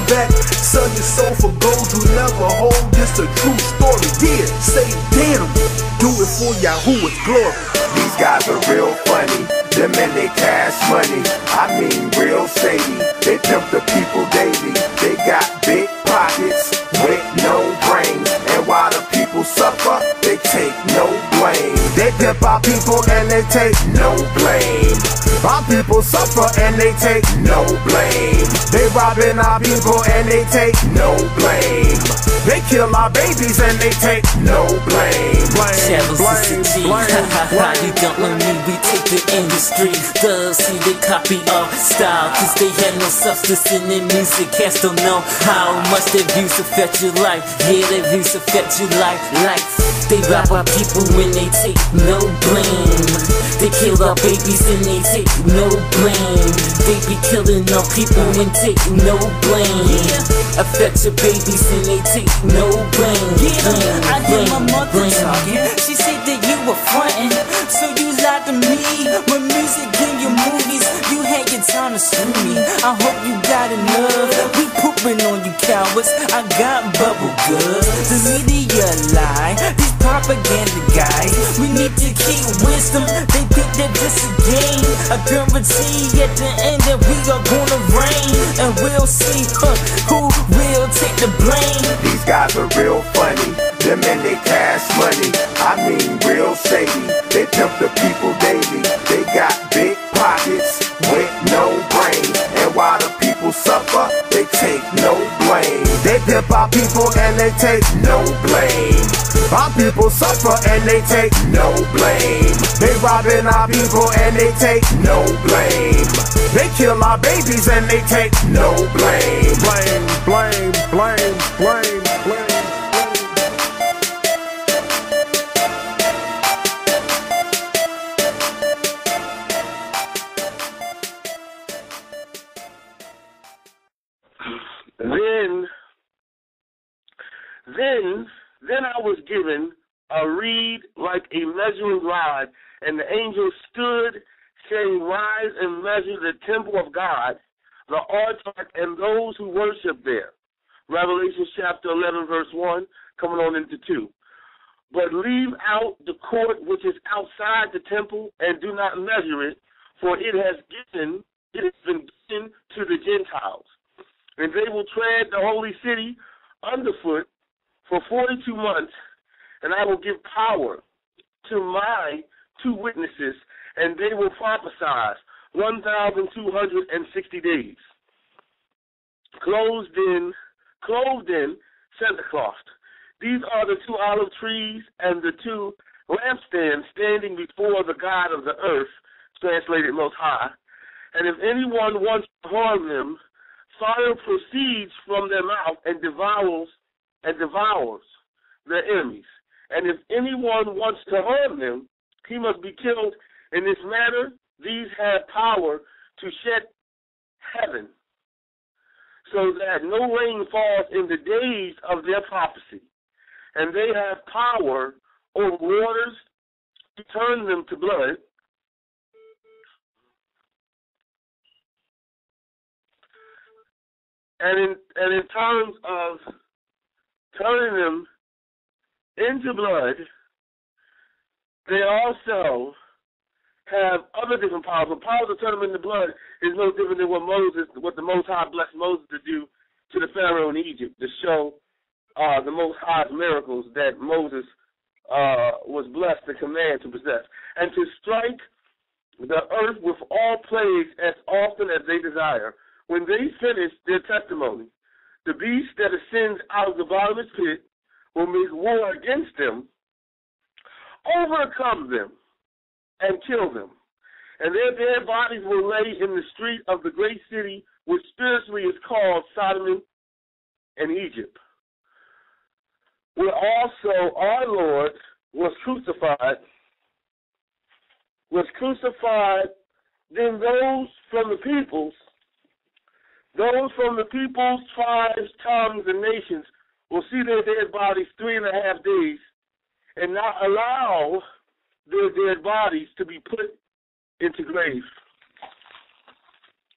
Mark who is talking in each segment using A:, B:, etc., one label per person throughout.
A: back. Son, your soul for gold you never hold. This a true story. Yeah, say damn. Do it for Yahoo, it's glory.
B: These guys are real funny. Them and they cash money. I mean real shady. They pimp the people daily. They got big pockets with no brains. And while the people suffer, they take no blame. They pimp our people and they take no blame. Our people suffer and they take no blame. They robbing our people and they take no blame. They kill our babies and they take no blame.
C: You don't know me, we take the industry. Thugs see they copy our style, cause they had no substance in their music. Cats don't know how much their views affect your life. Yeah, their views affect your life. They rob our people when they take no blame. They kill our babies and they take no blame. They be killing our people and take no blame. Affect your babies and they take no blame.
D: I hear my mother talking. She said that you were frontin', so you lied to me. With music in your movies, you had your time to sue me. I hope you got enough. We pooping on you cowards. I got bubble guts. The media lie. These propaganda guys. We need to keep wisdom. They think that this a game. I guarantee at the end that we are gonna reign, and we'll see who will take the blame.
B: These guys are real funny. Them and they cash money. I mean real shady. They pimp the people daily. They got big pockets with no brains. And while the people suffer, they take no blame. They pimp our people and they take no blame. Our people suffer and they take no blame. They robbing our people and they take no blame. They kill our babies and they take no blame. Blame, blame, blame, blame, blame.
E: Then I was given a reed like a measuring rod, and the angel stood, saying, Rise and measure the temple of God, the altar, and those who worship there. Revelation chapter 11, verse 1, coming on into 2. But leave out the court which is outside the temple, and do not measure it, for it has been given to the Gentiles. And they will tread the holy city underfoot for 42 months, and I will give power to my 2 witnesses, and they will prophesy 1,260 days, clothed in sackcloth. These are the 2 olive trees and the 2 lampstands standing before the God of the earth, translated Most High. And if anyone wants to harm them, fire proceeds from their mouth and devours their enemies. And if anyone wants to harm them, he must be killed. In this manner, these have power to shut heaven, so that no rain falls in the days of their prophecy. And they have power over waters to turn them to blood, and in terms of turning them into blood, they also have other different powers. The power to turn them into blood is no different than what the Most High blessed Moses to do to the Pharaoh in Egypt, to show the Most High's miracles that Moses was blessed to command to possess, and to strike the earth with all plagues as often as they desire. When they finish their testimony, the beast that ascends out of the bottomless pit will make war against them, overcome them, and kill them. And their dead bodies will lay in the street of the great city, which spiritually is called Sodom and Egypt, where also our Lord was crucified. Then those from the peoples, tribes, tongues, and nations will see their dead bodies 3.5 days, and not allow their dead bodies to be put into graves.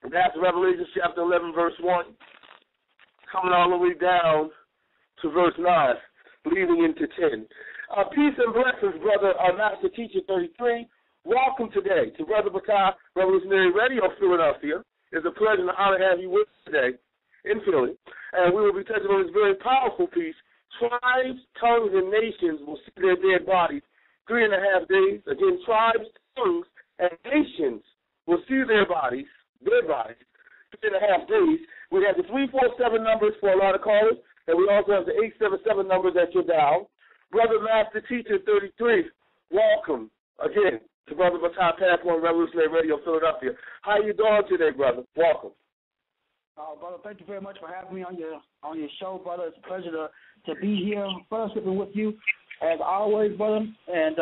E: That's Revelation chapter 11, verse 1. coming all the way down to verse 9, leading into 10. Peace and blessings, brother, Master Teacher 33. Welcome today to Brother Ptah Revolutionary Radio Philadelphia. It's a pleasure and an honor to have you with us today in Philly. And we will be touching on this very powerful piece. Tribes, tongues, and nations will see their dead bodies 3.5 days. Again, tribes, tongues, and nations will see their bodies, 3.5 days. We have the 347 numbers for a lot of callers, and we also have the 877 numbers at your dial. Brother Master Teacher 33, welcome again to Brother Ptah Pathway Revolutionary Radio Philadelphia. How you doing today, brother? Welcome.
F: Brother, thank you very much for having me on your show, brother. It's a pleasure to be here, fellowshipping with you as always, brother, and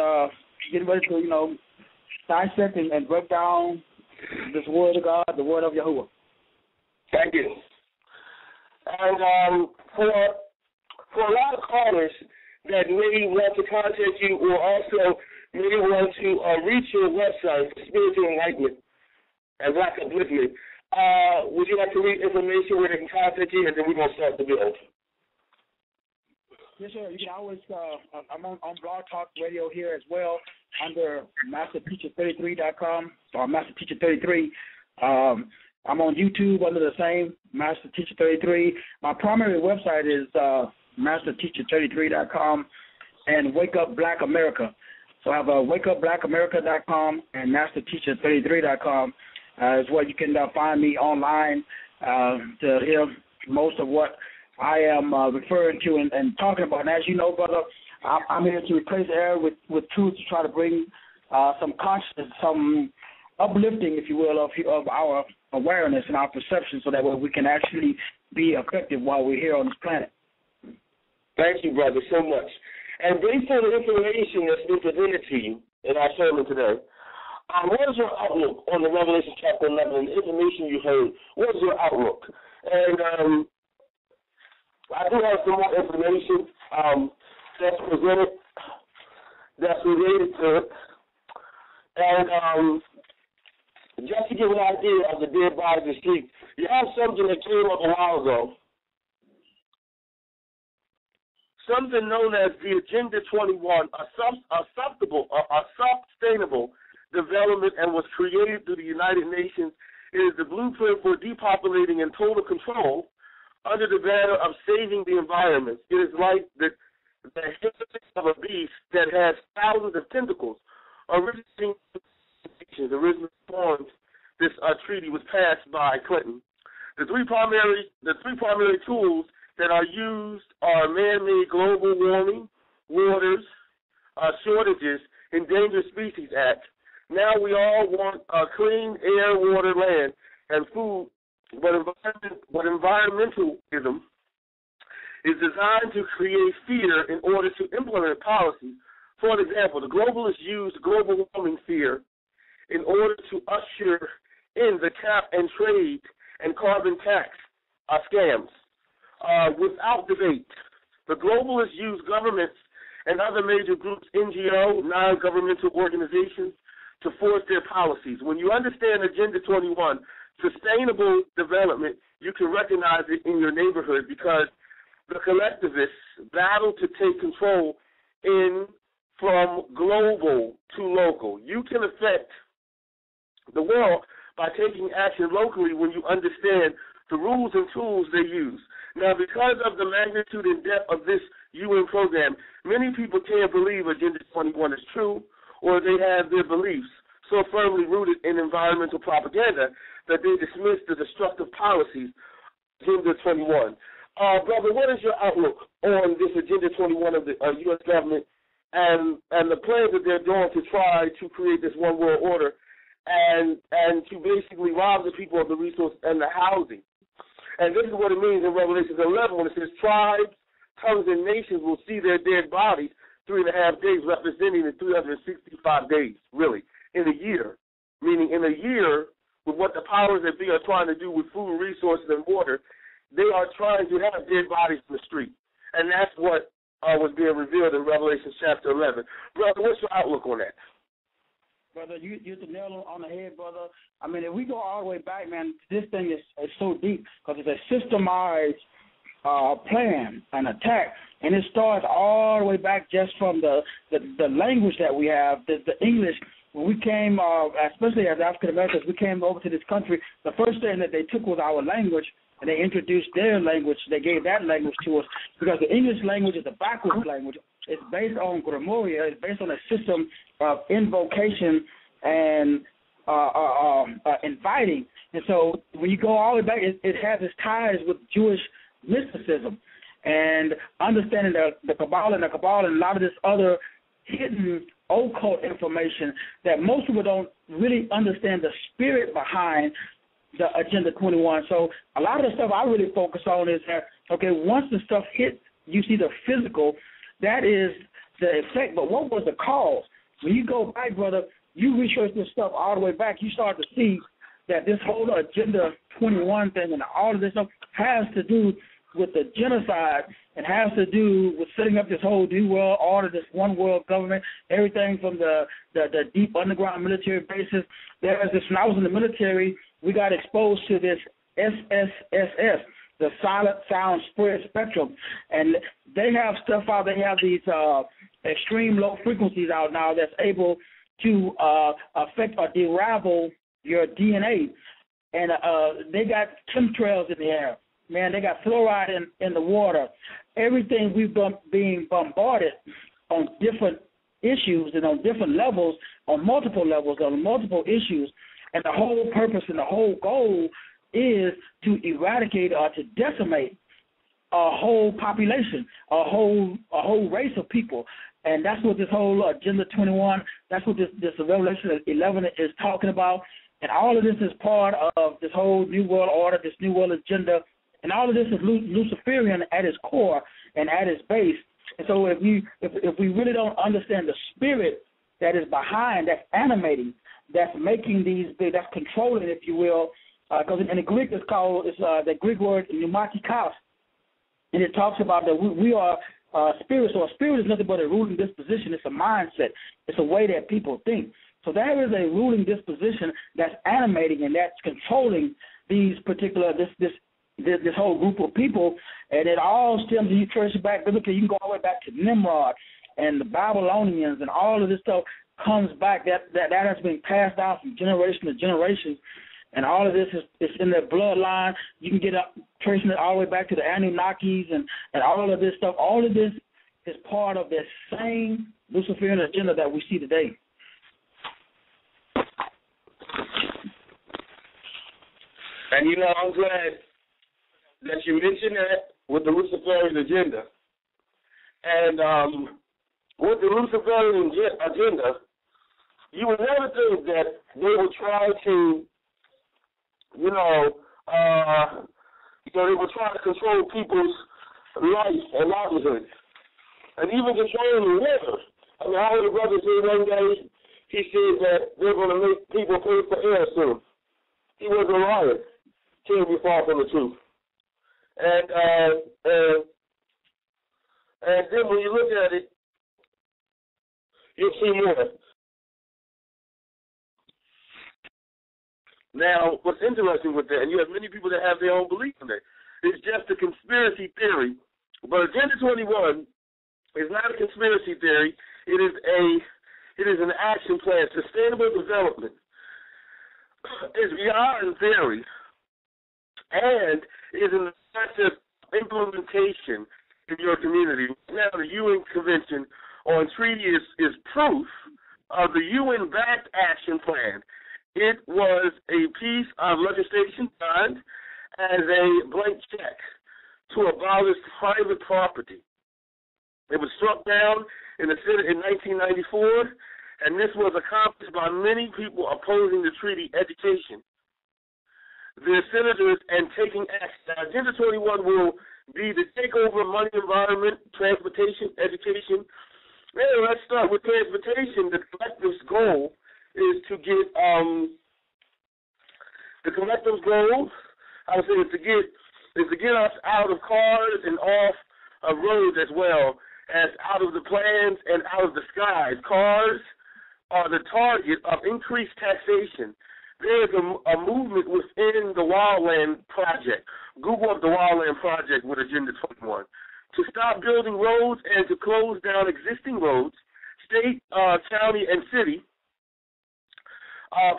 F: getting ready to dissect and break down this word of God, the word of Yahuwah.
E: Thank you. And for a lot of callers that may want to contact you or also may want to reach your website for spiritual enlightenment and black upliftment, would you like to read information where they can contact you, and then we're going to start the build?
F: Yes, sir. You can always, I'm on Blog Talk Radio here as well under MasterTeacher33.com or MasterTeacher33. I'm on YouTube under the same Master Teacher 33. My primary website is MasterTeacher33.com and Wake Up Black America. So I have WakeUpBlackAmerica.com and MasterTeacher33.com is where you can find me online to hear most of what I am referring to and talking about. And as you know, brother, I'm here to replace error with truth to try to bring some consciousness, some uplifting, if you will, of our awareness and our perception so that way we can actually be effective while we're here on this planet.
E: Thank you, brother, so much. And based on the information that's been presented to you in our sermon today, what is your outlook on the Revelation chapter 11 and the information you heard? What is your outlook? And I do have some more information that's presented that's related to it. And just to give an idea of the dead bodies of the street, you have something that came up a while ago, something known as the Agenda 21, a sustainable development, and was created through the United Nations. It is the blueprint for depopulating and total control under the banner of saving the environment. It is like the head of a beast that has thousands of tentacles. Originally formed, this treaty was passed by Clinton. The three primary tools that are used are man-made global warming, waters, shortages, Endangered Species Act. Now we all want clean air, water, land, and food, but environmentalism is designed to create fear in order to implement policies. For example, the globalists use global warming fear in order to usher in the cap and trade and carbon tax scams. Without debate, the globalists use governments and other major groups, NGO, non-governmental organizations, to force their policies. When you understand Agenda 21, sustainable development, you can recognize it in your neighborhood because the collectivists battle to take control from global to local. You can affect the world by taking action locally when you understand the rules and tools they use. Now, because of the magnitude and depth of this UN program, many people can't believe Agenda 21 is true, or they have their beliefs so firmly rooted in environmental propaganda that they dismiss the destructive policies of Agenda 21. Brother, what is your outlook on this Agenda 21 of the U.S. government and the plans that they're doing to try to create this one world order and to basically rob the people of the resource and the housing? And this is what it means in Revelation 11 when it says tribes, tongues, and nations will see their dead bodies 3.5 days, representing the 365 days, really, in a year. Meaning in a year, with what the powers that be are trying to do with food, resources, and water, they are trying to have dead bodies in the street. And that's what was being revealed in Revelation chapter 11. Brother, what's your outlook on that?
F: Brother, you hit the nail on the head, brother. I mean, if we go all the way back, man, this thing is so deep because it's a systemized plan, an attack, and it starts all the way back just from the language that we have, the English. When we came, especially as African Americans, we came over to this country, the first thing that they took was our language, and they introduced their language. They gave that language to us because the English language is a backwards language. It's based on grimoire. It's based on a system of invocation and inviting. And so when you go all the way back, it has its ties with Jewish mysticism and understanding the Kabbalah and a lot of this other hidden occult information that most people don't really understand the spirit behind the Agenda 21. So a lot of the stuff I really focus on is that, okay, once the stuff hits, you see the physical, that is the effect, but what was the cause? When you go back, brother, you research this stuff all the way back, you start to see that this whole Agenda 21 thing and all of this stuff has to do with the genocide and has to do with setting up this whole new world order, this one world government, everything from the deep underground military bases. There's this, when I was in the military, we got exposed to this SSSS, the Silent Sound Spread Spectrum, and they have stuff out. They have these extreme low frequencies out now that's able to affect or deravel your DNA, and they got chemtrails in the air. Man, they got fluoride in the water. Everything we've been being bombarded on different issues and on different levels, on multiple levels, on multiple issues. And the whole purpose and the whole goal is to eradicate or to decimate a whole population, a whole race of people. And that's what this whole Agenda 21, that's what this Revelation 11 is talking about. And all of this is part of this whole New World Order, this New World Agenda. And all of this is Luciferian at its core and at its base. And so if we really don't understand the spirit that is behind, that's animating, that's making these big, that's controlling, if you will, because in the Greek it's called, the Greek word pneumatikos, and it talks about that we are spirits. So a spirit is nothing but a ruling disposition. It's a mindset. It's a way that people think. So there is a ruling disposition that's animating and that's controlling these particular, this whole group of people, and it all stems, you trace it back biblically, you can go all the way back to Nimrod and the Babylonians, and all of this stuff comes back, that has been passed down from generation to generation, and all of this is in their bloodline. You can get up, tracing it all the way back to the Anunnakis and all of this stuff. All of this is part of this same Luciferian agenda that we see today.
E: And, I'm glad that you mentioned that with the Luciferian agenda. And with the Luciferian agenda, you would never think that they would try to, they would try to control people's life and livelihoods, and even controlling the weather. I mean, I heard a brother say one day, he said that they're going to make people pay for air soon. He was a liar. Can't be far from the truth. And then when you look at it, you'll see more. Now, what's interesting with that, and you have many people that have their own belief in that, it's just a conspiracy theory. But Agenda 21 is not a conspiracy theory. It is an action plan. Sustainable development is beyond theory, and is an effective implementation in your community. Now, the UN Convention on Treaty is proof of the UN-backed action plan. It was a piece of legislation signed as a blank check to abolish private property. It was struck down in the Senate in 1994, and this was accomplished by many people opposing the treaty education. The senators and taking action. Now, Agenda 21 will be the takeover of money, environment, transportation, education. Well, let's start with transportation. The collective's goal is to get to get us out of cars and off of roads as well as out of the plans and out of the skies. Cars are the target of increased taxation there's a movement within the Wildland Project. Google up the Wildland Project with Agenda 21. To stop building roads and to close down existing roads, state, county, and city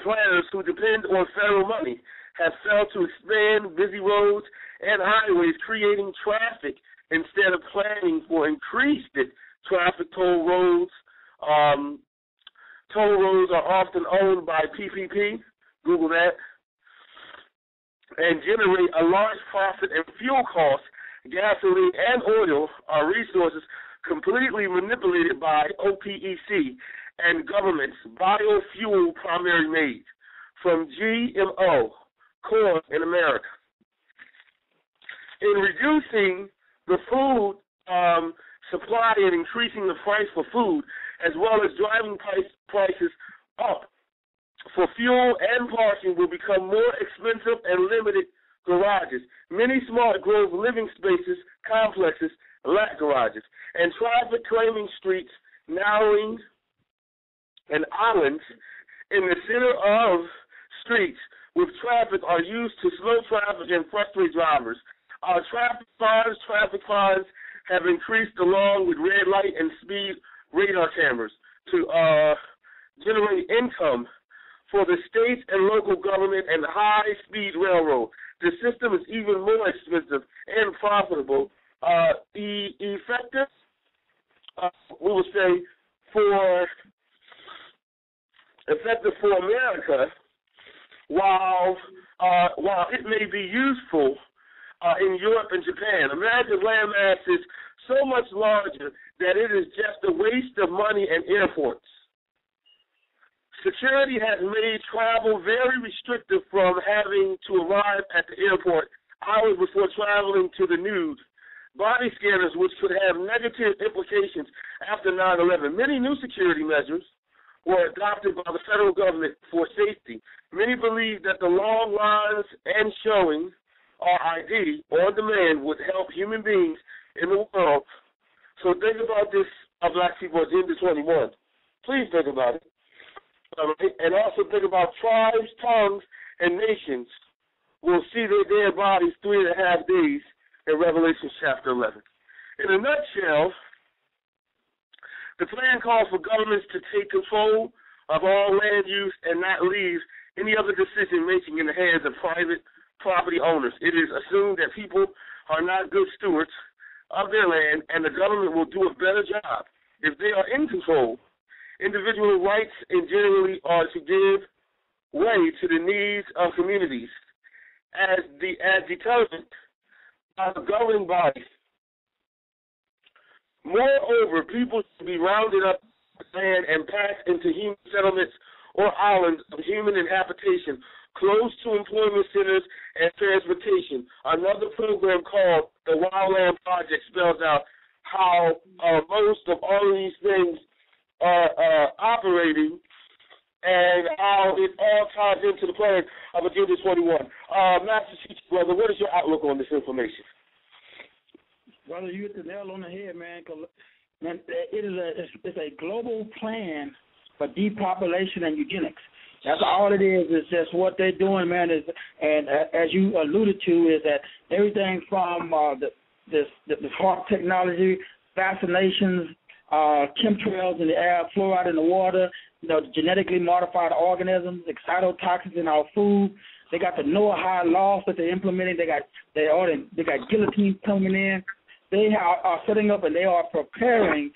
E: planners who depend on federal money have failed to expand busy roads and highways, creating traffic instead of planning for increased traffic. Toll roads are often owned by PPP, Google that, and generate a large profit and fuel costs. Gasoline and oil are resources completely manipulated by OPEC and government's biofuel primary made from GMO, corn in America. In reducing the food supply and increasing the price for food, as well as driving prices up for fuel and parking, will become more expensive and limited garages. Many smart growth living spaces, complexes, lack garages, and traffic claiming streets, narrowing, and islands in the center of streets with traffic are used to slow traffic and frustrate drivers. Traffic fines have increased along with red light and speed radar cameras to generate income for the state and local government and high-speed railroad. The system is even more expensive and profitable. Effective, we would say, effective for America, while it may be useful in Europe and Japan. America's landmass is so much larger that it is just a waste of money and airports. Security has made travel very restrictive, from having to arrive at the airport hours before traveling to the nude. Body scanners, which could have negative implications after 9/11. Many new security measures were adopted by the federal government for safety. Many believe that the long lines and showing ID on demand would help human beings in the world. So think about this, Black People Agenda 21. Please think about it. And also think about tribes, tongues, and nations will see their dead bodies 3.5 days in Revelation chapter 11. In a nutshell, the plan calls for governments to take control of all land use and not leave any other decision-making in the hands of private property owners. It is assumed that people are not good stewards of their land, and the government will do a better job if they are in control. Individual rights and generally are to give way to the needs of communities as determined by the governing body. Moreover, people should be rounded up land and passed into human settlements or islands of human habitation close to employment centers and transportation. Another program called the Wildland Project spells out how most of all of these things are operating and how it all ties into the plan of Agenda 21. Master Teacher, brother, what is your outlook on this information?
F: Brother, you hit the nail on the head, man. It's a global plan for depopulation and eugenics. That's all it is. It's just what they're doing, man. And as you alluded to, is that everything from the smart technology, vaccinations, chemtrails in the air, fluoride in the water, genetically modified organisms, excitotoxins in our food. They got the Noah laws that they're implementing. They got guillotines coming in. They are setting up and they are preparing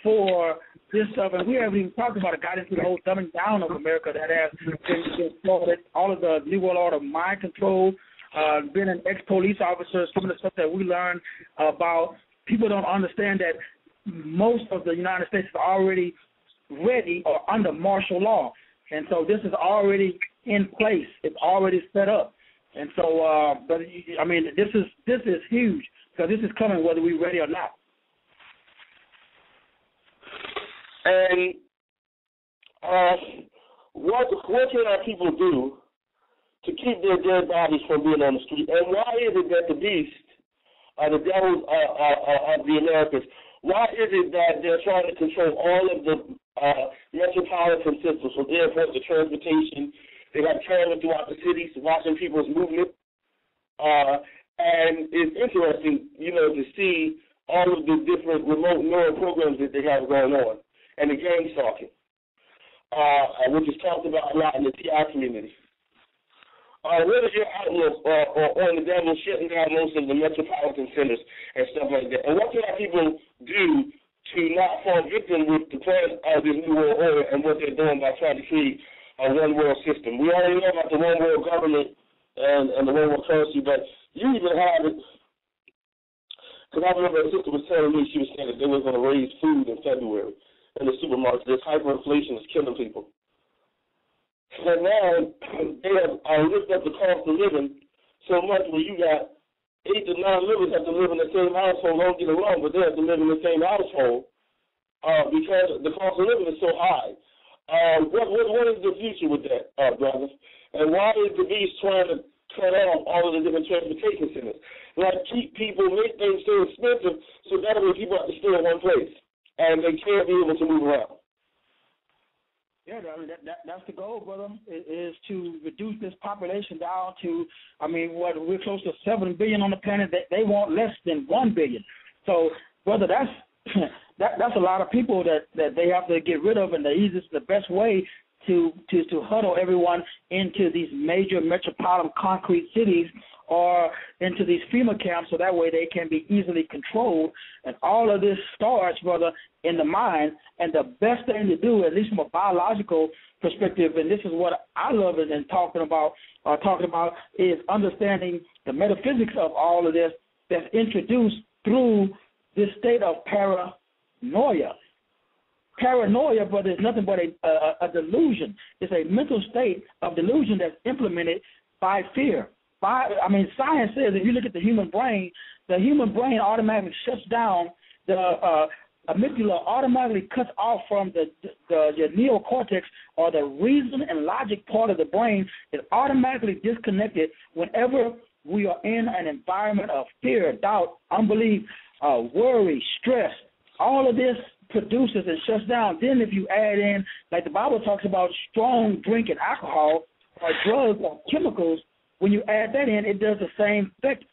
F: for this stuff. And we haven't even talked about it. Got into the whole dumbing down of America that has been started. All of the New World Order mind control, being an ex-police officer, some of the stuff that we learned about. People don't understand that most of the United States is already ready or under martial law. And so this is already in place. It's already set up. And so, but I mean, this is huge because this is coming whether we're ready or not.
E: And what can our people do to keep their dead bodies from being on the street? And why is it that the beast, the devil of the Americas, why is it that they're trying to control all of the metropolitan systems, from airports to transportation They have cameras throughout the cities watching people's movement. And it's interesting, to see all of the different remote neural programs that they have going on and the gang stalking, which is talked about a lot in the TI community. What is your outlook on the devil shutting down most of the metropolitan centers and stuff like that? And what can our people do to not fall victim with the plan of this new world order and what they're doing by trying to create a one-world system? We already know about the one-world government and the one-world currency, but you even have it, because I remember a sister was telling me, she was saying that they were going to raise food in February in the supermarket. This hyperinflation is killing people. So now they have lifted up the cost of living so much where you got 8 to 9 livers have to live in the same household. Don't get it wrong, but they have to live in the same household because the cost of living is so high. What is the future with that, brothers? And why is the beast trying to cut off all of the different transportation centers? Like, keep people, make things so expensive so that way people have to stay in one place and they can't be able to move around.
F: Yeah, that's the goal, brother, is to reduce this population down to, we're close to 7 billion on the planet. They want less than 1 billion. So, brother, that's a lot of people that they have to get rid of, and the best way to huddle everyone into these major metropolitan concrete cities or into these FEMA camps so that way they can be easily controlled. And all of this starts, brother, in the mind. And the best thing to do, at least from a biological perspective, and this is what I love in talking about, is understanding the metaphysics of all of this that's introduced through this state of paranoia. Paranoia, brother, is nothing but a delusion. It's a mental state of delusion that's implemented by fear. Science says if you look at the human brain automatically shuts down. The amygdala automatically cuts off from the neocortex, or the reason and logic part of the brain is automatically disconnected whenever we are in an environment of fear, doubt, unbelief, worry, stress. All of this produces and shuts down. Then if you add in, like the Bible talks about, strong drink and alcohol or drugs or chemicals, when you add that in, it does the same effect.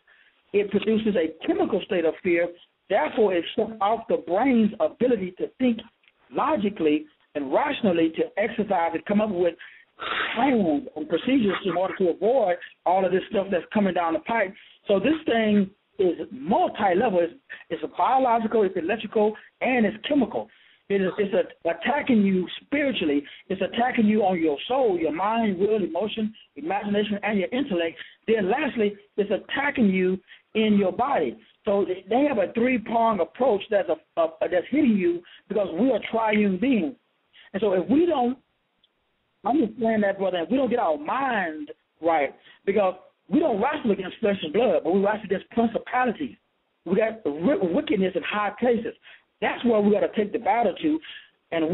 F: It produces a chemical state of fear. Therefore, it shuts off the brain's ability to think logically and rationally, to exercise and come up with plans and procedures in order to avoid all of this stuff that's coming down the pipe. So this thing is multi-level. It's a biological, it's electrical, and it's chemical. It's attacking you spiritually. It's attacking you on your soul, your mind, will, emotion, imagination, and your intellect. Then lastly, it's attacking you in your body. So they have a three-pronged approach that's hitting you, because we are triune beings. And so if we don't understand that, brother, if we don't get our mind right, because we don't wrestle against flesh and blood, but we wrestle against principalities. We got wickedness in high places. That's where we got to take the battle to, and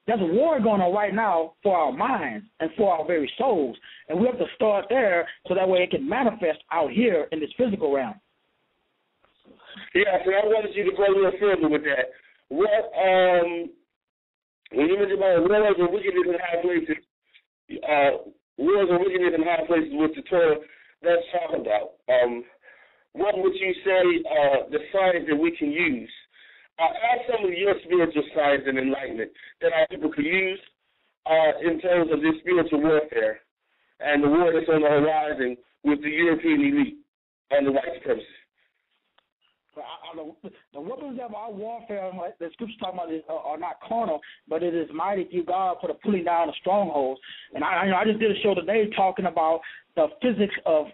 F: there's a war going on right now for our minds and for our very souls, and we have to start there so that way it can manifest out here in this physical realm.
E: Yeah, so I wanted you to go a little further with that. When you mentioned about wars and wickedness in high places, wars and wickedness in high places, which the Torah does talk about, what would you say the science that we can use? Add some of your spiritual science and enlightenment that our people could use in terms of this spiritual warfare and the war that's on the horizon with the European elite and the white supremacists.
F: The weapons of our warfare, like the scriptures talking about, are not carnal, but it is mighty through God for the pulling down of strongholds. And I just did a show today talking about the physics of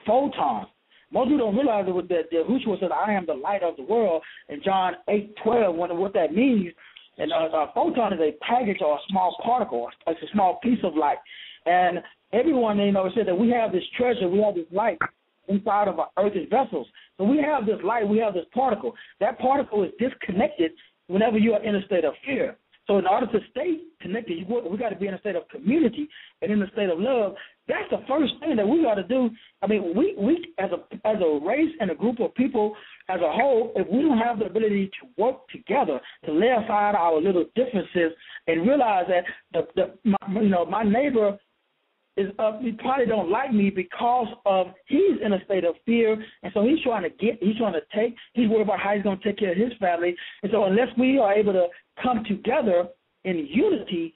F: photons. Most people don't realize that Yahushua said, "I am the light of the world," in John 8:12. What that means, and a photon is a package or a small particle. It's a small piece of light. And everyone, said that we have this treasure, we have this light inside of our earthly vessels. So we have this light, we have this particle. That particle is disconnected whenever you are in a state of fear. So in order to stay connected, we got to be in a state of community and in a state of love. That's the first thing that we got to do. We as a race and a group of people as a whole, if we don't have the ability to work together, to lay aside our little differences and realize that my neighbor he probably don't like me because of he's in a state of fear, and so he's worried about how he's going to take care of his family. And so unless we are able to come together in unity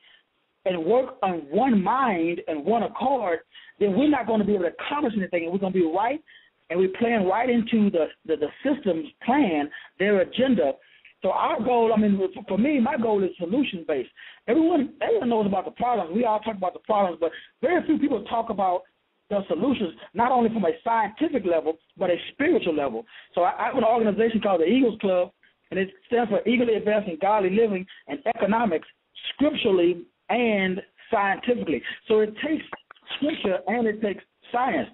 F: and work on one mind and one accord, then we're not going to be able to accomplish anything, and we're going to be right, and we're playing right into the system's plan, their agenda. So our goal, for me, my goal is solution-based. Everyone knows about the problems. We all talk about the problems, but very few people talk about the solutions, not only from a scientific level, but a spiritual level. So I have an organization called the Eagles Club, and it stands for Eagerly Advancing Godly Living and Economics, scripturally and scientifically. So it takes scripture and it takes science.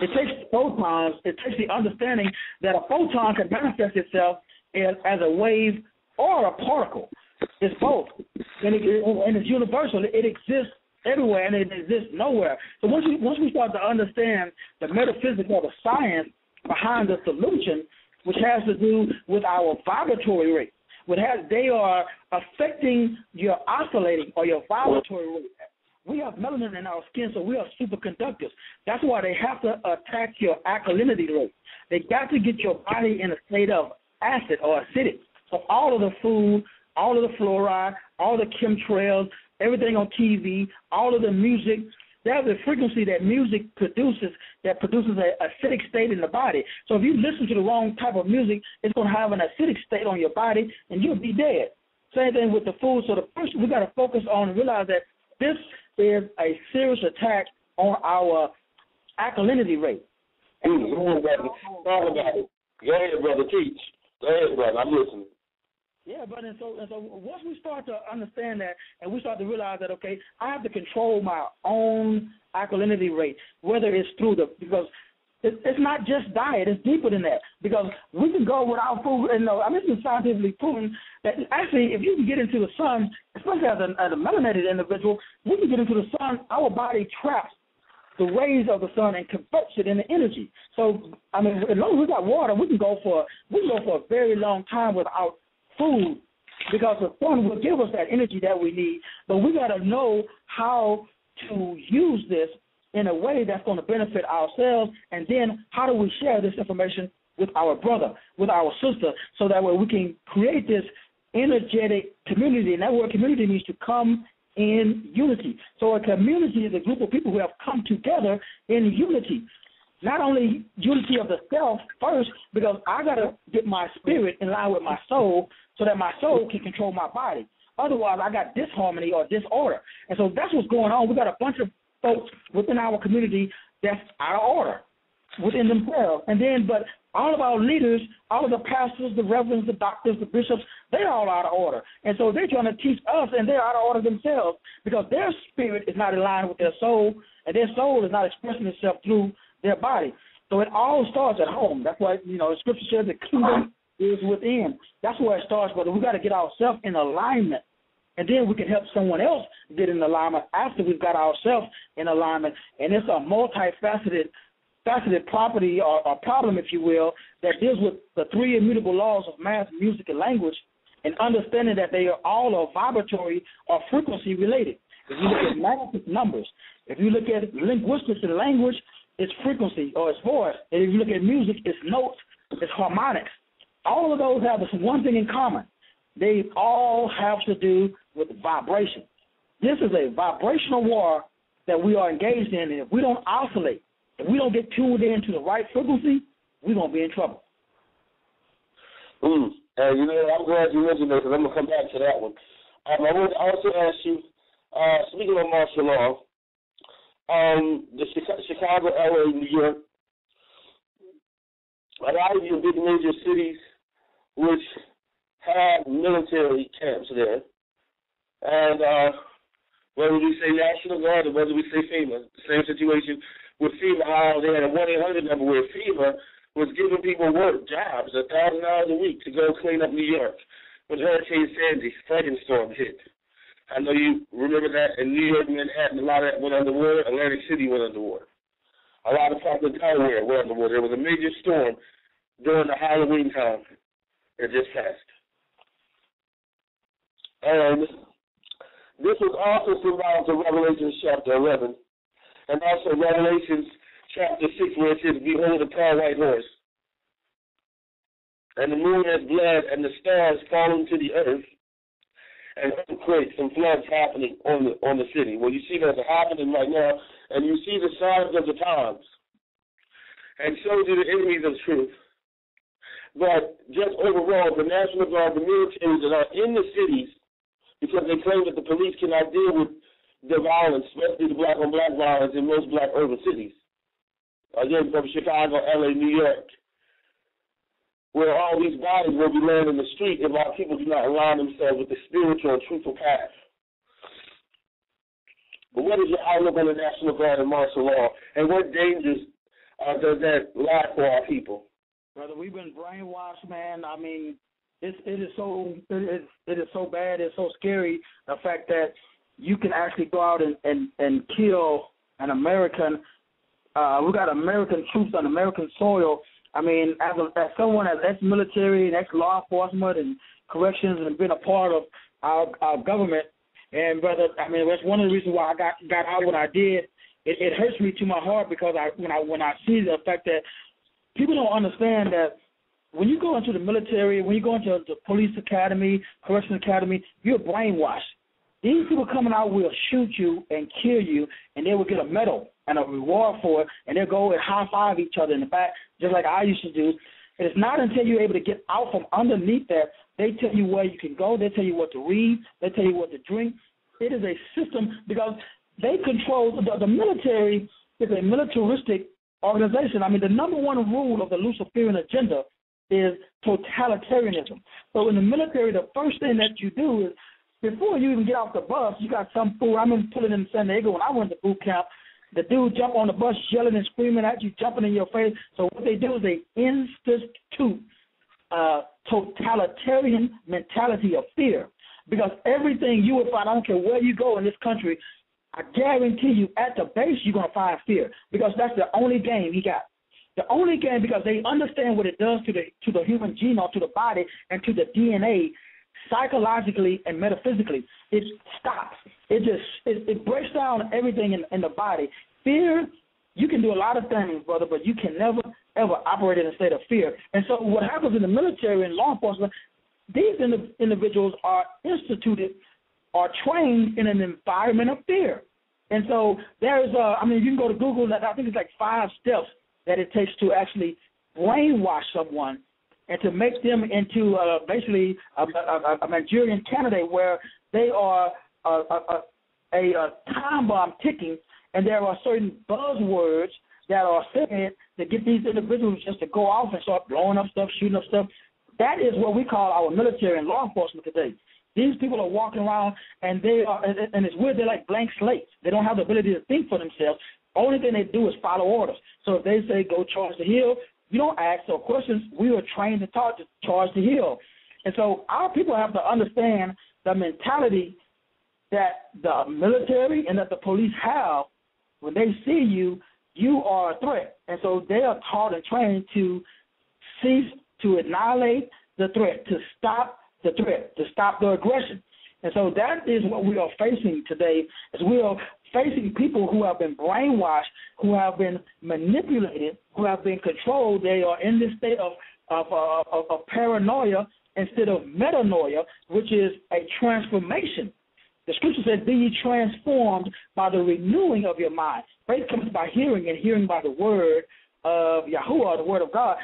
F: It takes photons. It takes the understanding that a photon can manifest itself as a wave or a particle. It's both. And it's universal. It exists everywhere and it exists nowhere. So once we start to understand the metaphysics or the science behind the solution, which has to do with our vibratory rate, they are affecting your oscillating or your vibratory rate. We have melanin in our skin, so we are superconductors. That's why they have to attack your alkalinity rate. They got to get your body in a state of acid or acidic. So all of the food, all of the fluoride, all the chemtrails, everything on TV, all of the music, there's a frequency that music produces that produces an acidic state in the body. So if you listen to the wrong type of music, it's going to have an acidic state on your body, and you'll be dead. Same thing with the food. So the first we got to focus on and realize that this is a serious attack on our alkalinity rate.
E: Go ahead, brother. Talk about it. Go ahead, brother. Teach. Go ahead, brother. I'm listening.
F: Yeah, but and so once we start to understand that and we start to realize that, okay, I have to control my own alkalinity rate, whether it's because it's not just diet, it's deeper than that. Because we can go without food, and it's been scientifically proven that actually if you can get into the sun, especially as a melanated individual, we can get into the sun, our body traps the rays of the sun and converts it into energy. So, as long as we got water, we can go for a very long time without food, because the sun will give us that energy that we need. But we got to know how to use this in a way that's going to benefit ourselves, and then how do we share this information with our brother, with our sister, so that way we can create this energetic community. And that word community means to come in unity. So a community is a group of people who have come together in unity. Not only unity of the self first, because I got to get my spirit in line with my soul so that my soul can control my body. Otherwise, I got disharmony or disorder. And so that's what's going on. We got a bunch of folks within our community that's out of order within themselves. And then, but all of our leaders, all of the pastors, the reverends, the doctors, the bishops, they're all out of order. And so they're trying to teach us, and they're out of order themselves because their spirit is not in line with their soul, and their soul is not expressing itself through their body. So it all starts at home. That's why, the scripture says the kingdom is within. That's where it starts, brother. We got to get ourselves in alignment, and then we can help someone else get in alignment after we've got ourselves in alignment. And it's a multifaceted property or problem, if you will, that deals with the three immutable laws of math, music, and language, and understanding that they are all vibratory or frequency related. If you look at math, it's numbers. If you look at linguistics and language, it's frequency or it's voice. And if you look at music, it's notes, it's harmonics. All of those have this one thing in common. They all have to do with vibration. This is a vibrational war that we are engaged in, and if we don't oscillate, if we don't get tuned in to the right frequency, we're going to be in trouble.
E: And I'm glad you mentioned that, because I'm going to come back to that one. I want to also ask you, speaking of martial law, the Chicago, LA, New York, a lot of your big major cities which have military camps there, and whether we say National Guard or whether we say FEMA, same situation with FEMA, how they had a 1-800 number where FEMA was giving people work, jobs, $1,000 a week to go clean up New York when Hurricane Sandy, flooding storm hit. I know you remember that in New York, Manhattan, a lot of that went underwater. Atlantic City went underwater. A lot of parts of Delaware went underwater. There was a major storm during the Halloween time. It just passed. And this was also symbolic to Revelation chapter 11, And also Revelations chapter 6, where it says, behold, a tall white horse. And the moon has blood, and the stars falling to the earth, and earthquakes and floods happening on the city. Well, you see that's happening right now, and you see the signs of the times. And so do the enemies of truth. But just overall, the National Guard, the military that are in the cities, because they claim that the police cannot deal with the violence, especially the black-on-black violence in most black urban cities. Again, from Chicago, LA, New York, where all these bodies will be laying in the street if our people do not align themselves with the spiritual and truthful path. But what is your outlook on the National Guard and martial law, and what dangers does that lie for our people?
F: Brother, we've been brainwashed, man. I mean, it is so bad. It's so scary, the fact that you can actually go out and kill an American. We got American troops on American soil. I mean, as someone as ex-military and ex-law enforcement and corrections and been a part of our government, and brother, I mean, that's one of the reasons why I got out when I did. It hurts me to my heart because when I see the fact that people don't understand that when you go into the military, when you go into the police academy, corrections academy, you're brainwashed. These people coming out will shoot you and kill you, and they will get a medal and a reward for it, and they'll go and high-five each other in the back, just like I used to do. And it's not until you're able to get out from underneath that, they tell you where you can go, they tell you what to read, they tell you what to drink. It is a system because they control, the military is a militaristic organization. I mean, the number one rule of the Luciferian agenda is totalitarianism. So in the military, the first thing that you do is, before you even get off the bus, you got some fool. I remember pulling in San Diego when I went to boot camp. The dude jump on the bus yelling and screaming at you, jumping in your face. So what they do is they institute totalitarian mentality of fear. Because everything you will find, I don't care where you go in this country, I guarantee you at the base you're going to find fear. Because that's the only game he got. The only game, because they understand what it does to the human genome, to the body, and to the DNA, psychologically and metaphysically. It stops. It breaks down everything in the body. Fear, you can do a lot of things, brother, but you can never, ever operate in a state of fear. And so what happens in the military and law enforcement, these individuals are instituted or trained in an environment of fear. And so there's, you can go to Google, I think it's like 5 steps that it takes to actually brainwash someone and to make them into basically a Nigerian candidate where they are a time bomb ticking, and there are certain buzzwords that are said to get these individuals just to go off and start blowing up stuff, shooting up stuff. That is what we call our military and law enforcement today. These people are walking around, and they are, and it's weird, they're like blank slates. They don't have the ability to think for themselves. Only thing they do is follow orders. So if they say go charge the hill, you don't ask no questions. We were trained to charge the hill. And so our people have to understand the mentality that the military and that the police have. When they see you, you are a threat. And so they are taught and trained to cease, to annihilate the threat, to stop the threat, to stop the aggression. And so that is what we are facing today, is we are facing people who have been brainwashed, who have been manipulated, who have been controlled. They are in this state of paranoia instead of metanoia, which is a transformation. The scripture says, be ye transformed by the renewing of your mind. Faith comes by hearing, and hearing by the word of Yahuwah, the word of God.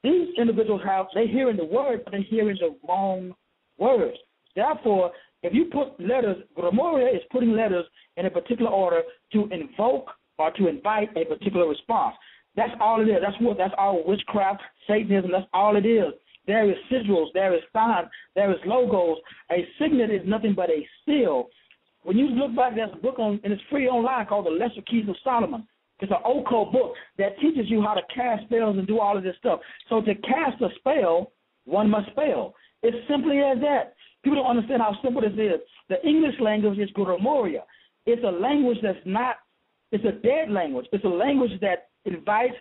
F: These individuals they're hearing the word, but they're hearing the wrong words. Therefore, if you put letters, Gramoria is putting letters in a particular order to invoke or to invite a particular response. That's all it is. That's all witchcraft, Satanism. That's all it is. There is sigils, there is signs, there is logos. A signet is nothing but a seal. When you look back, there's a book and it's free online called The Lesser Keys of Solomon. It's an occult book that teaches you how to cast spells and do all of this stuff. So to cast a spell, one must spell. It's simply as that. People don't understand how simple this is. The English language is Gramoria. It's a language that's not, it's a dead language. It's a language that invites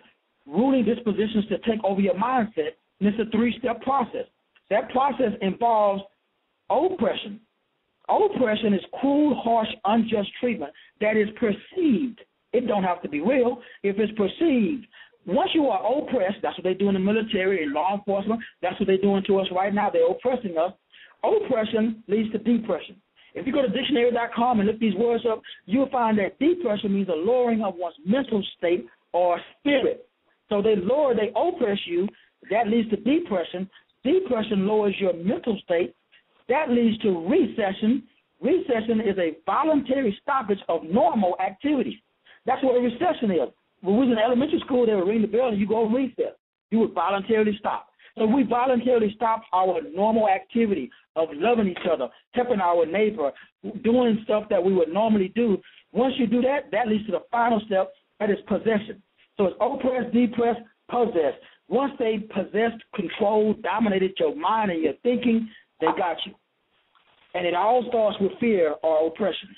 F: ruling dispositions to take over your mindset, and it's a 3-step process. That process involves oppression. Oppression is cruel, harsh, unjust treatment that is perceived It don't have to be real if it's perceived. Once you are oppressed, that's what they do in the military and law enforcement. That's what they're doing to us right now. They're oppressing us. Oppression leads to depression. If you go to dictionary.com and look these words up, you'll find that depression means a lowering of one's mental state or spirit. So they oppress you. That leads to depression. Depression lowers your mental state. That leads to recession. Recession is a voluntary stoppage of normal activity. That's what a recession is. When we was in elementary school, they would ring the bell and you go recess. You would voluntarily stop. So we voluntarily stop our normal activity of loving each other, helping our neighbor, doing stuff that we would normally do. Once you do that, that leads to the final step, that is possession. So it's oppressed, depressed, possessed. Once they possessed, controlled, dominated your mind and your thinking, they got you. And it all starts with fear or oppression.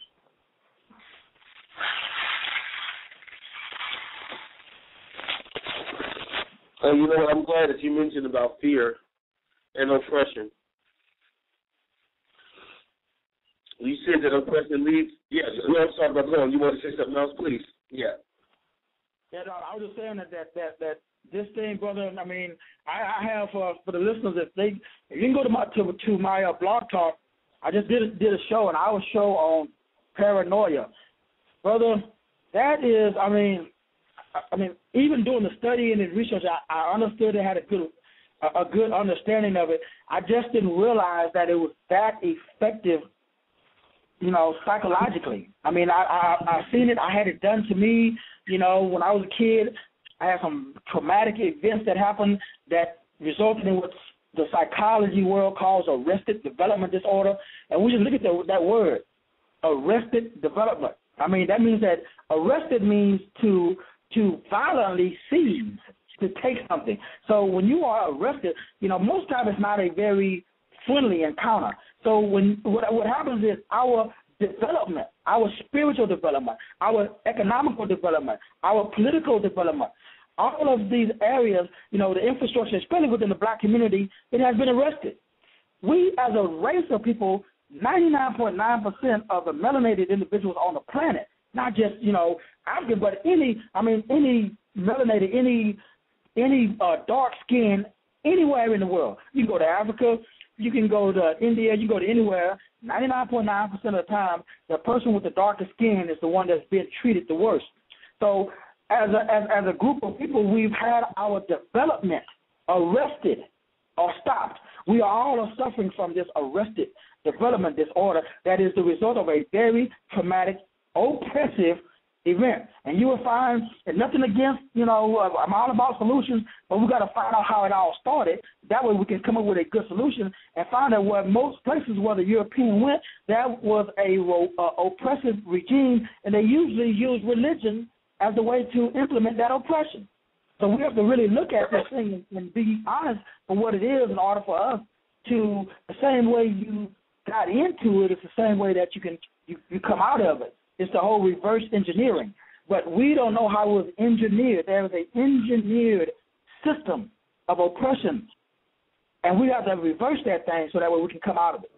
E: You know what? I'm glad that you mentioned about fear and oppression. You said that oppression leads. Yes. No, I'm sorry about going. You want to say something else, please? Yeah.
F: Yeah, no, I was just saying that this thing, brother. I mean, I have for the listeners, if you can go to my blog talk. I just did a show, an hour show on paranoia, brother. That is, I mean, even doing the study and the research, I understood it, had a good understanding of it. I just didn't realize that it was that effective, psychologically. I mean, I've seen it. I had it done to me, when I was a kid. I had some traumatic events that happened that resulted in what the psychology world calls arrested development disorder. And we just look at that word, arrested development. I mean, that means that arrested means to violently seize, to take something. So when you are arrested, most times it's not a very friendly encounter. So what happens is our development, our spiritual development, our economical development, our political development, all of these areas, the infrastructure, especially within the black community, it has been arrested. We, as a race of people, 99.9% of the melanated individuals on the planet, not just, African, but any melanated, any dark skin anywhere in the world. You can go to Africa, you can go to India, you go to anywhere. 99.9% of the time, the person with the darkest skin is the one that's been treated the worst. So as a group of people, we've had our development arrested or stopped. We are all suffering from this arrested development disorder that is the result of a very traumatic, oppressive event. And you will find, and nothing against, I'm all about solutions, but we got to find out how it all started. That way we can come up with a good solution and find out where most places where the European went, that was a oppressive regime, and they usually use religion as a way to implement that oppression. So we have to really look at this thing and be honest for what it is in order for us to, the same way you got into it, it's the same way that you come out of it. It's the whole reverse engineering. But we don't know how it was engineered. There is an engineered system of oppression, and we have to reverse that thing so that way we can come out of it.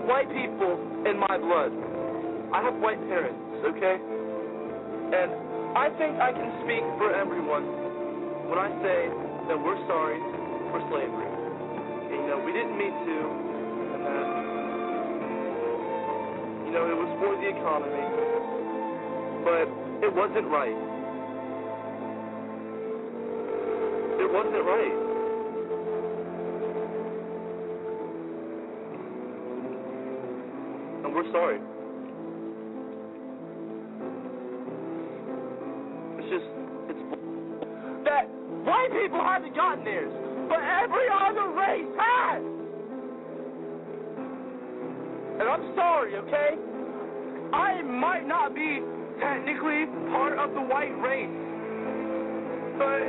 G: White people in my blood. I have white parents, okay? And I think I can speak for everyone when I say that we're sorry for slavery. And, we didn't mean to, and that, it was for the economy, but it wasn't right. It wasn't right. We're sorry. It's that white people haven't gotten theirs, but every other race has. And I'm sorry, okay? I might not be technically part of the white race, but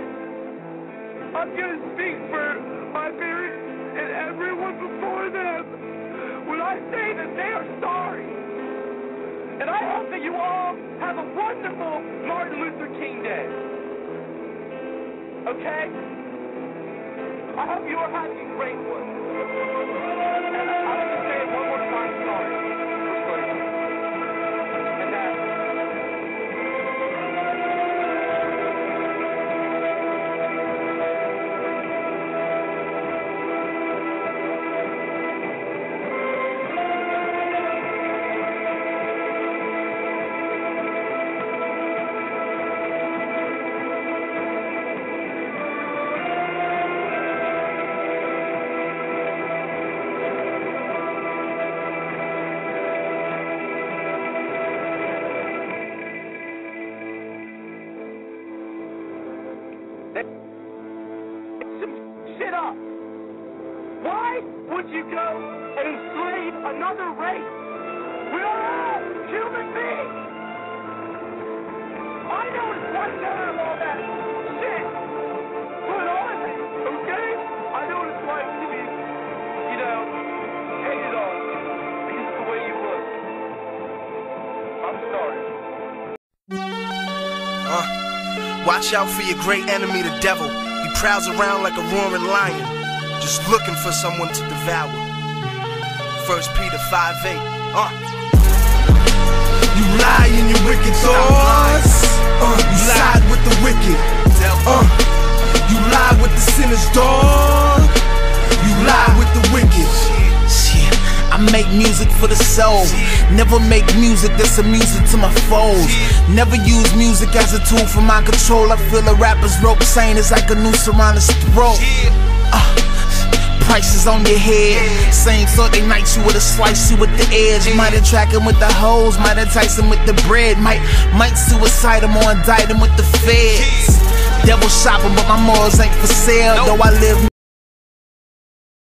G: I'm gonna speak for my parents and everyone before them when I say that they are sorry. And I hope that you all have a wonderful Martin Luther King Day. Okay? I hope you are having a great one. And I want to say it one more time, sorry for slavery. And that shit up. Why would you go and enslave another race? We are all human beings. I know it's like to have all that shit put on me, okay? I know what it's like to be, you know, hated on because of the way you look. I'm sorry.
A: Watch out for your great enemy, the devil. He prowls around like a roaring lion, just looking for someone to devour. 1 Peter 5:8. You lie in your wicked thoughts. You side with the wicked. You lie with the sinner's dog. You lie with the wicked.
H: I make music for the soul. Never make music that's amusing to my foes. Never use music as a tool for my control. I feel a rapper's rope saying it's like a noose around his throat. Prices on your head. Same thought they knight you with a slice you with the edge. Might attract him with the hoes, might entice him with the bread. Might suicide him or indict him with the feds. Devil shopping, but my morals ain't for sale. Though I live